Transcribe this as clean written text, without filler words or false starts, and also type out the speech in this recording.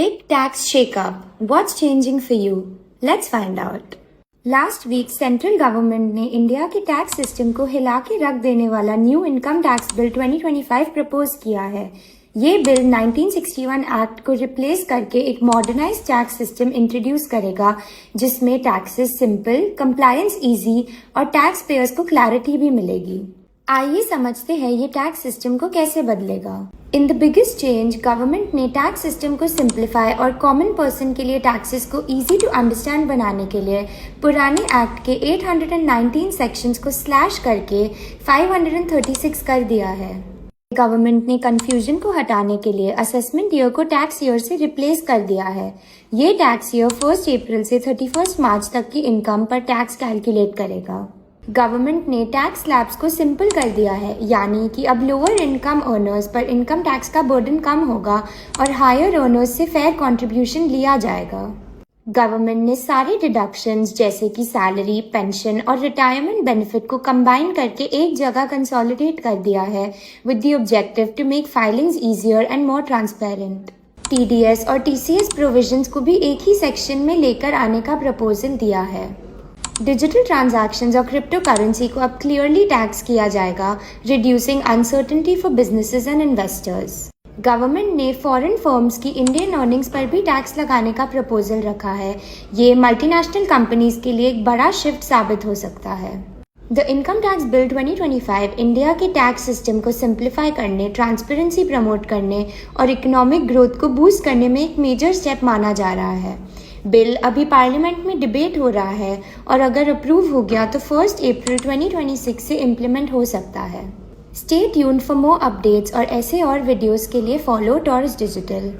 Big tax shakeup. What's changing for you? Let's find out. Last week central government ने India के tax system को हिला के रख देने वाला new income tax bill 2025 propose किया है। ये बिल 1961 एक्ट को रिप्लेस करके एक मॉडर्नाइज्ड टैक्स सिस्टम इंट्रोड्यूस करेगा जिसमें टैक्सेस सिंपल, कंप्लायंस इजी और टैक्स पेयर्स को क्लैरिटी भी मिलेगी। आइए समझते हैं ये टैक्स सिस्टम को कैसे बदलेगा। In the biggest change, government ने टैक्स सिस्टम को सिंप्लीफाई और कॉमन पर्सन के लिए टैक्सेस को इजी टू अंडरस्टैंड बनाने के लिए पुराने एक्ट के 819 सेक्शंस को स्लैश करके 536 कर दिया है। गवर्नमेंट ने कंफ्यूजन को हटाने के लिए असेसमेंट ईयर को टैक्स ईयर से रिप्लेस कर दिया है। ये टैक्स ईयर 1 अप्रैल से 31 मार्च तक की इनकम पर टैक्स कैलकुलेट करेगा। गवर्नमेंट ने टैक्स स्लैब्स को सिंपल कर दिया है, यानी कि अब लोअर इनकम अर्नर्स पर इनकम टैक्स का बर्डन कम होगा और हायर अर्नर्स से फेयर कंट्रीब्यूशन लिया जाएगा। गवर्नमेंट ने सारे डिडक्शंस जैसे कि सैलरी, पेंशन और रिटायरमेंट बेनिफिट को कंबाइन करके एक जगह कंसोलिडेट कर दिया है with the objective to make filings easier and more transparent. TDS और टीसीएस प्रोविजंस को भी एक ही सेक्शन में लेकर आने का प्रपोजल दिया है। डिजिटल ट्रांजैक्शंस और क्रिप्टो करेंसी को अब क्लियरली टैक्स किया जाएगा, reducing uncertainty for businesses and investors. Government ने फॉरेन फर्म्स की इंडियन अर्निंग्स पर भी टैक्स लगाने का प्रपोजल रखा है। ये मल्टीनेशनल कंपनीज के लिए एक बड़ा शिफ्ट साबित हो सकता है। The income tax bill 2025 India के टैक्स सिस्टम को सिंप्लीफाई करने, ट्रांसपेरेंसी प्रमोट करने और इकोनॉमिक ग्रोथ को बूस्ट करने में एक मेजर स्टेप माना जा रहा है। बिल अभी पार्लियामेंट में डिबेट हो रहा है और अगर अप्रूव हो गया तो 1 अप्रैल 2026 से इम्प्लीमेंट हो सकता है। Stay tuned for more updates और ऐसे और वीडियोस के लिए फॉलो टॉरस डिजिटल।